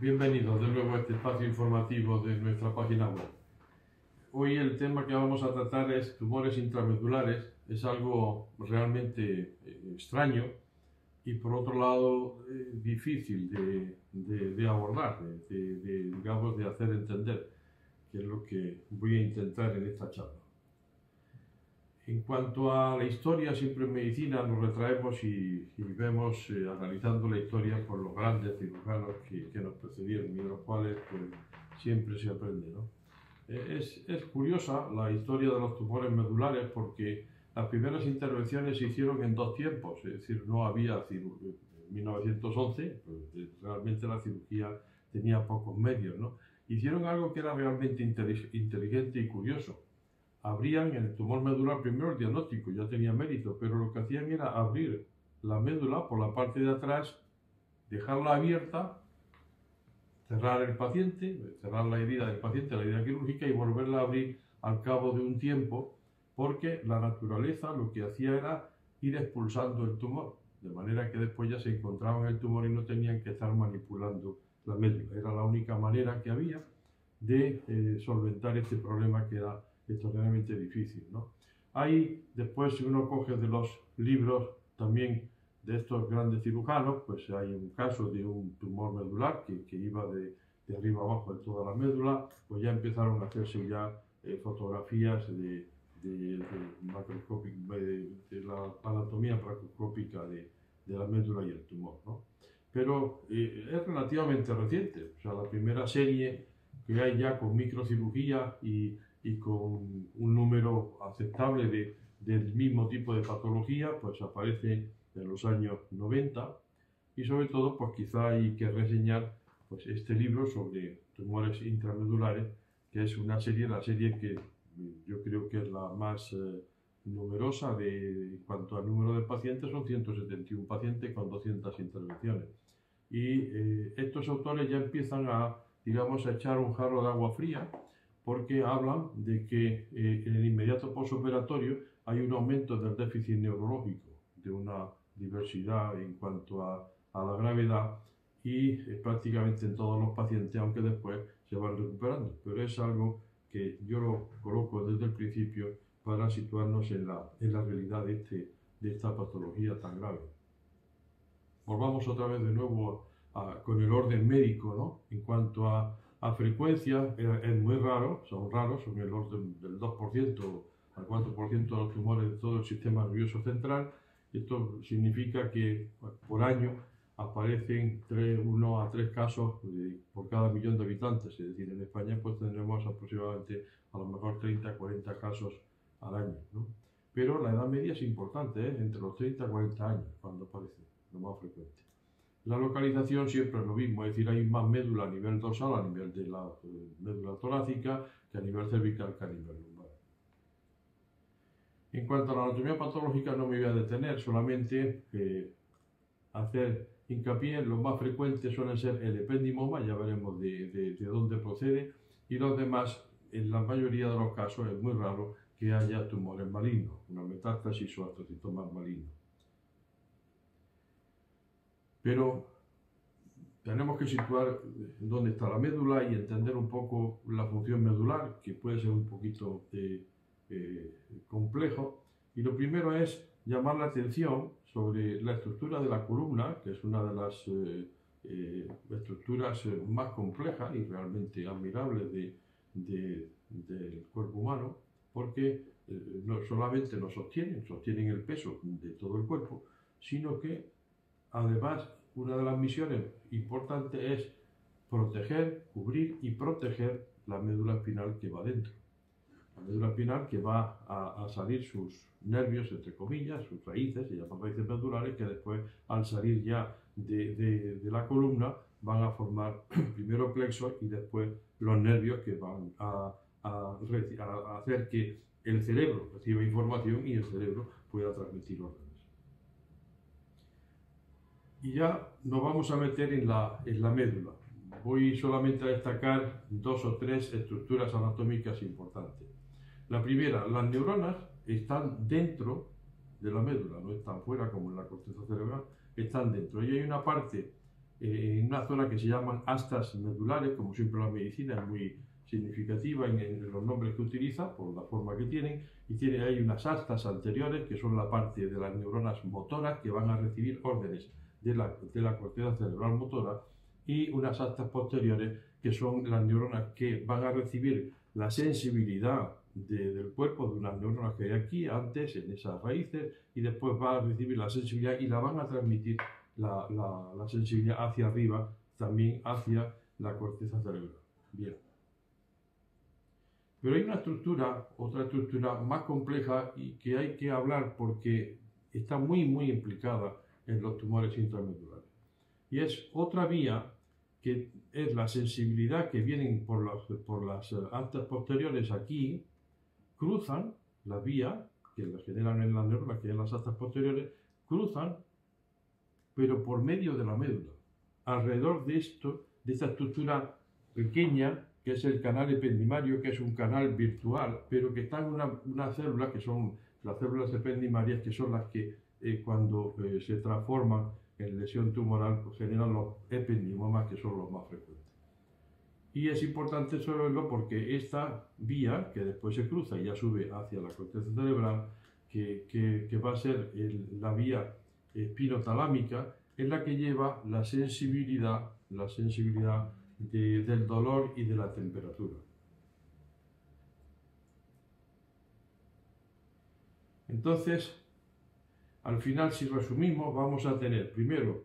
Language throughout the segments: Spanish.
Bienvenidos de nuevo a este espacio informativo de nuestra página web. Hoy el tema que vamos a tratar es tumores intramedulares. Es algo realmente extraño y por otro lado difícil de abordar, digamos, de hacer entender, que es lo que voy a intentar en esta charla. En cuanto a la historia, siempre en medicina nos retraemos y vemos, analizando la historia por los grandes cirujanos que nos precedieron y de los cuales pues, siempre se aprende, ¿no? Es curiosa la historia de los tumores medulares porque las primeras intervenciones se hicieron en dos tiempos, es decir, no había en 1911, pues, realmente la cirugía tenía pocos medios, ¿no? Hicieron algo que era realmente inteligente y curioso. Abrían el tumor medular primero, el diagnóstico ya tenía mérito, pero lo que hacían era abrir la médula por la parte de atrás, dejarla abierta, cerrar el paciente, cerrar la herida del paciente, la herida quirúrgica, y volverla a abrir al cabo de un tiempo, porque la naturaleza lo que hacía era ir expulsando el tumor, de manera que después ya se encontraban el tumor y no tenían que estar manipulando la médula. Era la única manera que había de solventar este problema que era extraordinariamente difícil, ¿no? Hay, después, si uno coge de los libros también de estos grandes cirujanos, pues hay un caso de un tumor medular que iba de arriba abajo de toda la médula, pues ya empezaron a hacerse ya fotografías de la anatomía macroscópica de la médula y el tumor, ¿no? Pero es relativamente reciente, o sea, la primera serie que hay ya con microcirugía y con un número aceptable del mismo tipo de patología, pues aparece en los años 90 y sobre todo, pues quizá hay que reseñar pues, este libro sobre tumores intramedulares, que es una serie, la serie que yo creo que es la más numerosa en cuanto al número de pacientes, son 171 pacientes con 200 intervenciones. Y estos autores ya empiezan a, digamos, a echar un jarro de agua fría, porque hablan de que en el inmediato postoperatorio hay un aumento del déficit neurológico, de una diversidad en cuanto a la gravedad y prácticamente en todos los pacientes, aunque después se van recuperando. Pero es algo que yo lo coloco desde el principio para situarnos en la realidad de esta patología tan grave. Volvamos otra vez de nuevo con el orden médico, ¿no? En cuanto a frecuencia, es muy raro, son el orden del 2% al 4% de los tumores de todo el sistema nervioso central. Esto significa que por año aparecen 1 a 3 casos por cada millón de habitantes, es decir, en España pues tendremos aproximadamente a lo mejor 30 a 40 casos al año, ¿no? Pero la edad media es importante, entre los 30 a 40 años cuando aparece, lo más frecuente. La localización siempre es lo mismo, es decir, hay más médula a nivel dorsal, a nivel de la médula torácica, que a nivel cervical, que a nivel lumbar. En cuanto a la anatomía patológica no me voy a detener, solamente hacer hincapié en los más frecuentes suelen ser el ependimoma, ya veremos de dónde procede, y los demás, en la mayoría de los casos, es muy raro que haya tumores malignos, una metástasis o astrocitomas malignos. Pero tenemos que situar dónde está la médula y entender un poco la función medular, que puede ser un poquito complejo. Y lo primero es llamar la atención sobre la estructura de la columna, que es una de las estructuras más complejas y realmente admirables del cuerpo humano, porque no solamente nos sostienen el peso de todo el cuerpo, sino que además una de las misiones importantes es proteger, cubrir y proteger la médula espinal que va dentro. La médula espinal que va a salir sus nervios, entre comillas, sus raíces, se llaman raíces medulares, que después al salir ya de la columna van a formar primero plexos y después los nervios que van a hacer que el cerebro reciba información y el cerebro pueda transmitir órdenes. Y ya nos vamos a meter en la médula. Voy solamente a destacar 2 o 3 estructuras anatómicas importantes. La primera, las neuronas están dentro de la médula, no están fuera como en la corteza cerebral, están dentro. Y hay una parte en una zona que se llaman astas medulares, como siempre la medicina es muy significativa en los nombres que utiliza, por la forma que tienen, y hay unas astas anteriores, que son la parte de las neuronas motoras, que van a recibir órdenes de la corteza cerebral motora, y unas astas posteriores, que son las neuronas que van a recibir la sensibilidad del cuerpo de unas neuronas que hay aquí, antes, en esas raíces, y después va a recibir la sensibilidad y la van a transmitir la sensibilidad hacia arriba, también hacia la corteza cerebral. Bien. Pero hay otra estructura más compleja y que hay que hablar porque está muy, muy implicada en los tumores intramedulares. Y es otra vía que es la sensibilidad que vienen por las astas posteriores aquí, cruzan la vía que la generan en las neuronas, que en las astas posteriores, cruzan, pero por medio de la médula, alrededor de esta estructura pequeña, que es el canal ependimario, que es un canal virtual, pero que están unas células, que son las células ependimarias, que son las que cuando se transforman en lesión tumoral, pues generan los ependimomas, que son los más frecuentes. Y es importante saberlo porque esta vía, que después se cruza y ya sube hacia la corteza cerebral, que va a ser la vía espinotalámica, es la que lleva la sensibilidad del dolor y de la temperatura. Entonces, al final, si resumimos, vamos a tener primero,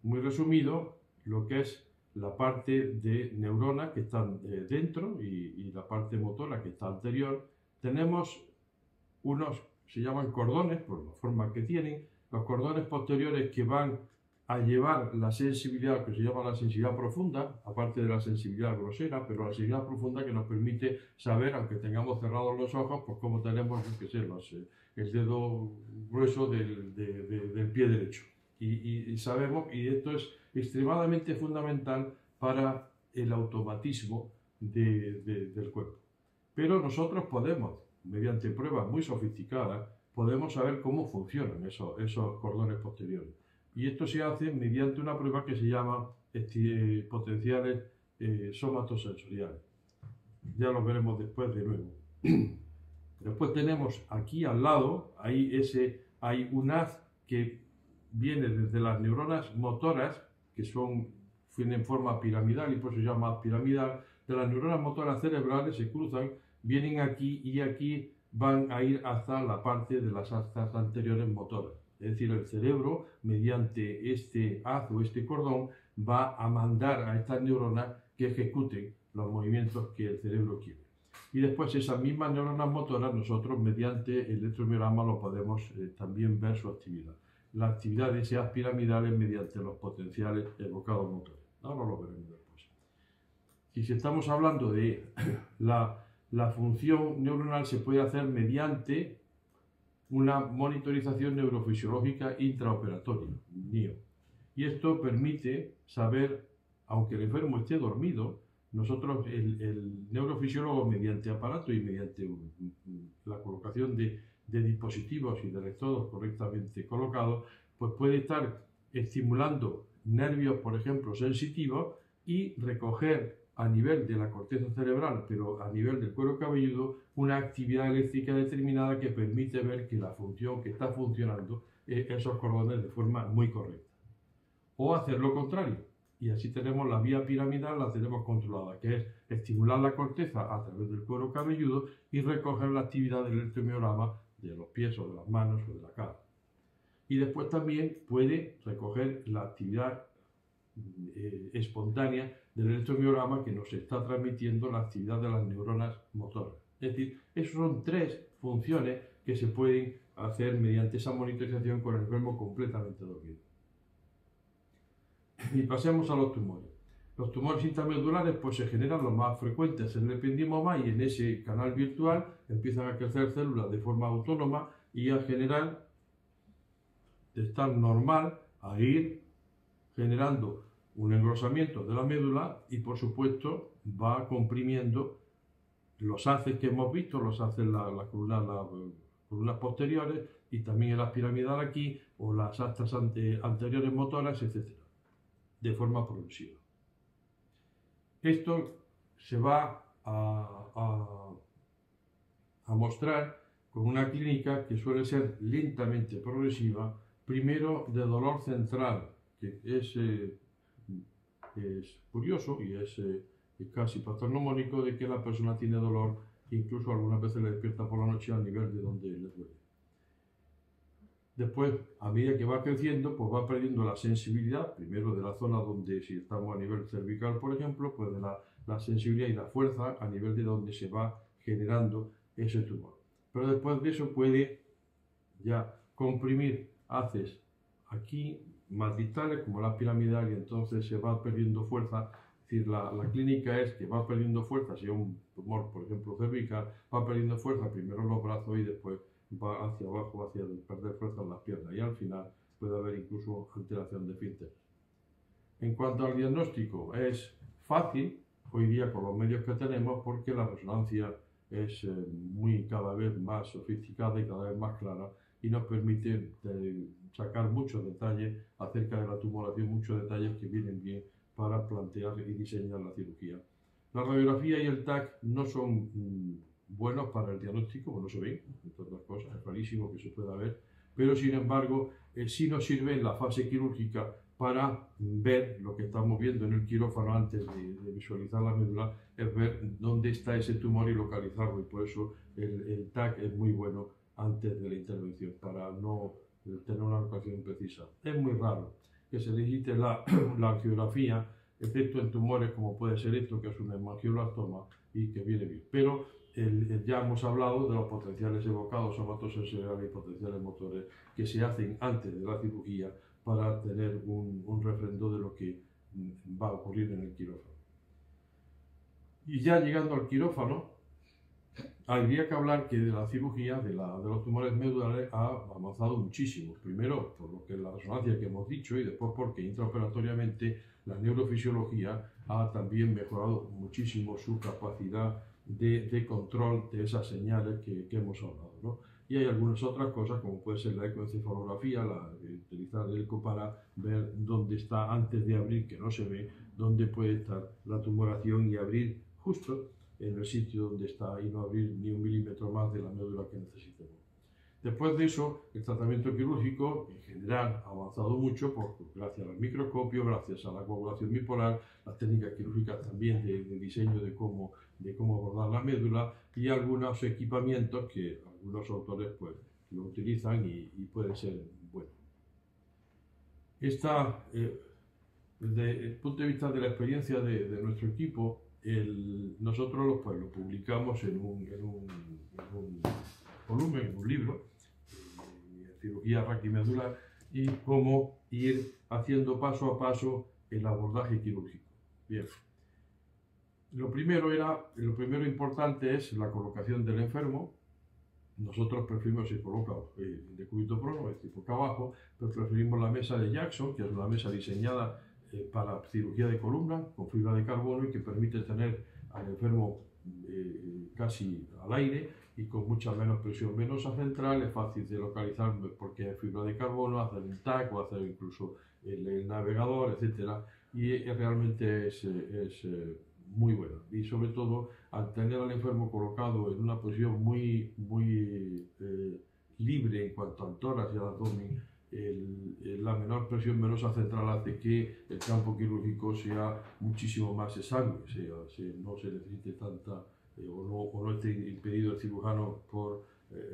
muy resumido, lo que es la parte de neuronas que están dentro y la parte motora que está anterior. Tenemos se llaman cordones, por la forma que tienen, los cordones posteriores que van a llevar la sensibilidad, que se llama la sensibilidad profunda, aparte de la sensibilidad grosera, pero la sensibilidad profunda que nos permite saber, aunque tengamos cerrados los ojos, pues cómo tenemos, qué sé, el dedo grueso del pie derecho. Y sabemos, y esto es extremadamente fundamental para el automatismo del cuerpo. Pero nosotros podemos, mediante pruebas muy sofisticadas, podemos saber cómo funcionan esos cordones posteriores. Y esto se hace mediante una prueba que se llama potenciales somatosensoriales. Ya lo veremos después de nuevo. Después tenemos aquí al lado, hay un haz que viene desde las neuronas motoras, que tienen forma piramidal y por eso se llama piramidal. De las neuronas motoras cerebrales se cruzan, vienen aquí y aquí van a ir hasta la parte de las astas anteriores motoras. Es decir, el cerebro, mediante este haz o este cordón, va a mandar a estas neuronas que ejecuten los movimientos que el cerebro quiere. Y después esas mismas neuronas motoras, nosotros mediante el electromiograma lo podemos también ver su actividad. La actividad de ese haz piramidal es mediante los potenciales evocados motores. Ahora lo veremos después. Si estamos hablando de la función neuronal, se puede hacer mediante una monitorización neurofisiológica intraoperatoria, NIO. Y esto permite saber, aunque el enfermo esté dormido, nosotros, el neurofisiólogo, mediante aparato y mediante la colocación de dispositivos y de electrodos correctamente colocados, pues puede estar estimulando nervios, por ejemplo, sensitivos y recoger a nivel de la corteza cerebral, pero a nivel del cuero cabelludo, una actividad eléctrica determinada que permite ver que la función que está funcionando esos cordones de forma muy correcta. O hacer lo contrario, y así tenemos la vía piramidal, la tenemos controlada, que es estimular la corteza a través del cuero cabelludo y recoger la actividad del electromiograma de los pies o de las manos o de la cara. Y después también puede recoger la actividad espontánea del electromiograma que nos está transmitiendo la actividad de las neuronas motoras. Es decir, esas son tres funciones que se pueden hacer mediante esa monitorización con el enfermo completamente dormido. Y pasemos a los tumores. Los tumores intramedulares pues se generan los más frecuentes en el ependimoma y en ese canal virtual empiezan a crecer células de forma autónoma y a generar, de estar normal, a ir generando un engrosamiento de la médula y por supuesto va comprimiendo los haces que hemos visto, los haces las columnas posteriores y también el haz piramidal aquí o las astas anteriores motoras, etc. de forma progresiva. Esto se va a mostrar con una clínica que suele ser lentamente progresiva, primero de dolor central, que es curioso y es casi patognomónico de que la persona tiene dolor, incluso algunas veces le despierta por la noche al nivel de donde le duele. Después, a medida que va creciendo, pues va perdiendo la sensibilidad, primero de la zona donde, si estamos a nivel cervical, por ejemplo, pues de la sensibilidad y la fuerza a nivel de donde se va generando ese tumor. Pero después de eso puede ya comprimir haces aquí más distales, como la piramidal, y entonces se va perdiendo fuerza. Es decir, la clínica es que va perdiendo fuerza, si es un tumor, por ejemplo, cervical, va perdiendo fuerza primero en los brazos y después va hacia abajo, hacia perder fuerza en las piernas, y al final puede haber incluso alteración de esfínter. En cuanto al diagnóstico, es fácil hoy día con los medios que tenemos, porque la resonancia es cada vez más sofisticada y cada vez más clara, y nos permite sacar muchos detalles acerca de la tumoración, muchos detalles que vienen bien para plantear y diseñar la cirugía. La radiografía y el TAC no son buenos para el diagnóstico, no se ven, entre otras cosas, es rarísimo que se pueda ver, pero sin embargo sí nos sirve en la fase quirúrgica para ver lo que estamos viendo en el quirófano antes de visualizar la médula, es ver dónde está ese tumor y localizarlo, y por eso el TAC es muy bueno antes de la intervención, para no tener una localización precisa. Es muy raro que se necesite la angiografía, excepto en tumores como puede ser esto, que es un hemangioblastoma y que viene bien. Pero ya hemos hablado de los potenciales evocados somatosensoriales y potenciales motores que se hacen antes de la cirugía para tener un refrendo de lo que va a ocurrir en el quirófano. Y ya llegando al quirófano, habría que hablar que de la cirugía de los tumores medulares ha avanzado muchísimo. Primero, por lo que es la resonancia que hemos dicho, y después porque intraoperatoriamente la neurofisiología ha también mejorado muchísimo su capacidad de control de esas señales que hemos hablado, ¿no? Y hay algunas otras cosas, como puede ser la ecoencefalografía, utilizar el eco para ver dónde está antes de abrir, que no se ve, dónde puede estar la tumoración, y abrir justo en el sitio donde está y no abrir ni 1 milímetro más de la médula que necesitemos. Después de eso, el tratamiento quirúrgico en general ha avanzado mucho gracias al microscopio, gracias a la coagulación bipolar, las técnicas quirúrgicas también de diseño de cómo abordar la médula, y algunos equipamientos que algunos autores pues lo utilizan y pueden ser buenos. Desde el punto de vista de la experiencia de nuestro equipo, nosotros lo publicamos en un volumen, en un libro, cirugía raquimedular, y cómo ir haciendo paso a paso el abordaje quirúrgico. Bien. Lo primero importante es la colocación del enfermo. Nosotros preferimos, si coloca en decúbito prono, es decir, boca abajo, pero preferimos la mesa de Jackson, que es una mesa diseñada para cirugía de columna con fibra de carbono, y que permite tener al enfermo casi al aire y con mucha menos presión venosa central. Es fácil de localizar porque es fibra de carbono, hacer un TAC o hacer incluso el navegador, etcétera, y realmente es muy buena. Y sobre todo, al tener al enfermo colocado en una posición muy libre en cuanto al tórax y al abdomen, la menor presión venosa central hace que el campo quirúrgico sea muchísimo más exangüe, no se necesite tanta o no esté impedido el cirujano por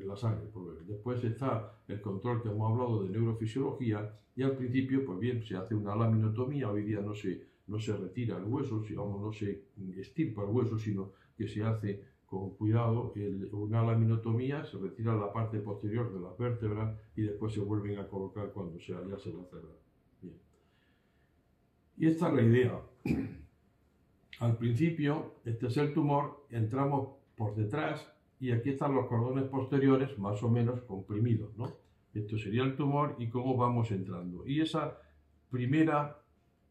la sangre. Después está el control que hemos hablado de neurofisiología, y al principio pues bien, se hace una laminotomía. Hoy día no se retira el hueso, no se extirpa el hueso, sino que se hace con cuidado una laminotomía, se retira la parte posterior de las vértebras y después se vuelven a colocar cuando ya se va a cerrar. Bien. Y esta es la idea. Al principio, este es el tumor, entramos por detrás y aquí están los cordones posteriores más o menos comprimidos, ¿no? Esto sería el tumor y cómo vamos entrando. Y esa primera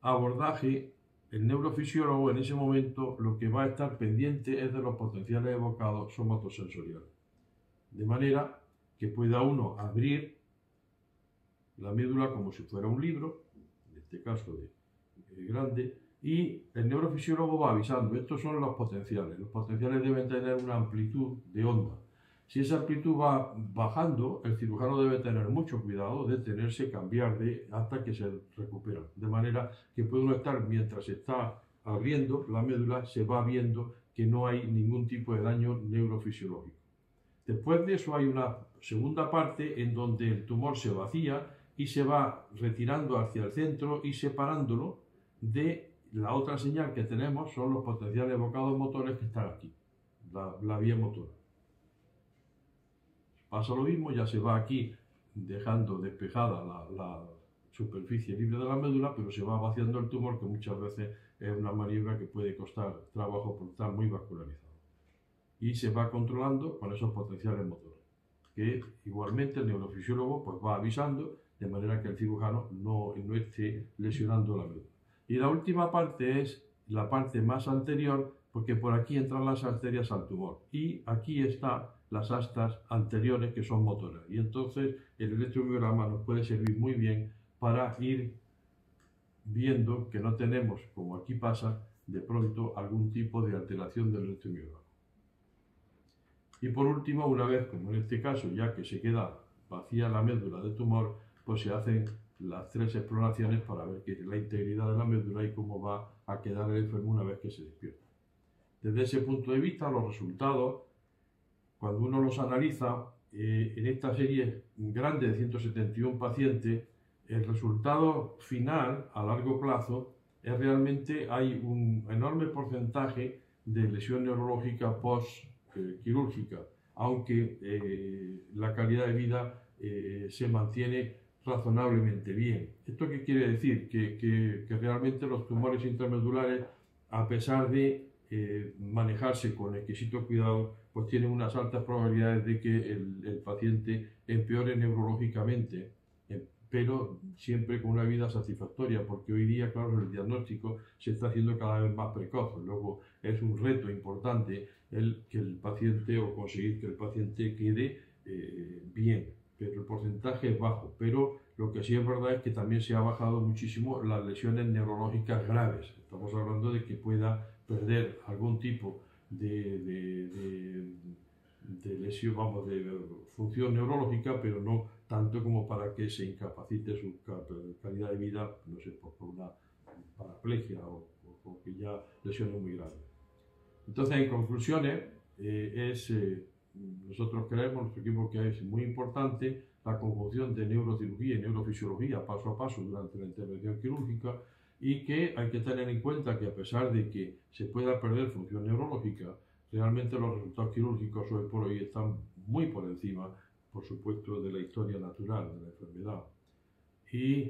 abordaje, el neurofisiólogo en ese momento lo que va a estar pendiente es de los potenciales evocados somatosensoriales. De manera que pueda uno abrir la médula como si fuera un libro, en este caso grande, y el neurofisiólogo va avisando. Estos son los potenciales. Los potenciales deben tener una amplitud de onda. Si esa amplitud va bajando, el cirujano debe tener mucho cuidado, detenerse, cambiar hasta que se recuperan. De manera que puede uno estar, mientras está abriendo la médula, se va viendo que no hay ningún tipo de daño neurofisiológico. Después de eso hay una segunda parte en donde el tumor se vacía y se va retirando hacia el centro y separándolo de la otra señal que tenemos, son los potenciales bocados motores que están aquí, la vía motora. Pasa lo mismo, ya se va aquí dejando despejada la superficie libre de la médula, pero se va vaciando el tumor, que muchas veces es una maniobra que puede costar trabajo por estar muy vascularizado. Y se va controlando con esos potenciales motores, que igualmente el neurofisiólogo pues va avisando de manera que el cirujano no esté lesionando la médula. Y la última parte es la parte más anterior, porque por aquí entran las arterias al tumor y aquí están las astas anteriores que son motoras. Y entonces el electromiograma nos puede servir muy bien para ir viendo que no tenemos, como aquí pasa, de pronto algún tipo de alteración del electromiograma. Y por último, una vez, como en este caso, ya que se queda vacía la médula de tumor, pues se hacen las 3 exploraciones para ver la integridad de la médula y cómo va a quedar el enfermo una vez que se despierta. Desde ese punto de vista, los resultados, cuando uno los analiza, en esta serie grande de 171 pacientes, el resultado final a largo plazo es realmente hay un enorme porcentaje de lesión neurológica post-quirúrgica, aunque la calidad de vida se mantiene razonablemente bien. ¿Esto qué quiere decir? Que realmente los tumores intramedulares, a pesar de manejarse con exquisito cuidado, pues tienen unas altas probabilidades de que el paciente empeore neurológicamente, pero siempre con una vida satisfactoria, porque hoy día, claro, el diagnóstico se está haciendo cada vez más precoz. Luego es un reto importante que el paciente o conseguir que el paciente quede bien, pero el porcentaje es bajo. Pero lo que sí es verdad es que también se ha bajado muchísimo las lesiones neurológicas graves. Estamos hablando de que pueda perder algún tipo de lesión, vamos, de función neurológica, pero no tanto como para que se incapacite su calidad de vida, no sé, por una paraplegia o que ya lesiones muy graves. Entonces, en conclusiones, nosotros creemos, nuestro equipo, que es muy importante la conjunción de neurocirugía y neurofisiología paso a paso durante la intervención quirúrgica, y que hay que tener en cuenta que a pesar de que se pueda perder función neurológica, realmente los resultados quirúrgicos hoy por hoy están muy por encima, por supuesto, de la historia natural de la enfermedad. Y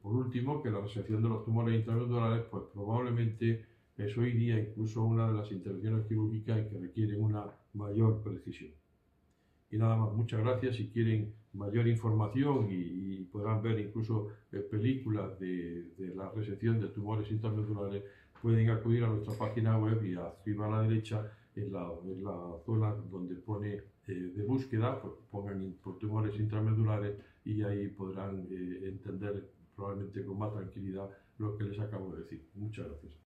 por último, que la resección de los tumores intramedulares pues probablemente es hoy día incluso una de las intervenciones quirúrgicas que requieren una mayor precisión. Y nada más, muchas gracias. Si quieren mayor información y podrán ver incluso películas de la resección de tumores intramedulares, pueden acudir a nuestra página web y arriba a la derecha, en la zona donde pone de búsqueda, pues pongan por tumores intramedulares y ahí podrán entender probablemente con más tranquilidad lo que les acabo de decir. Muchas gracias.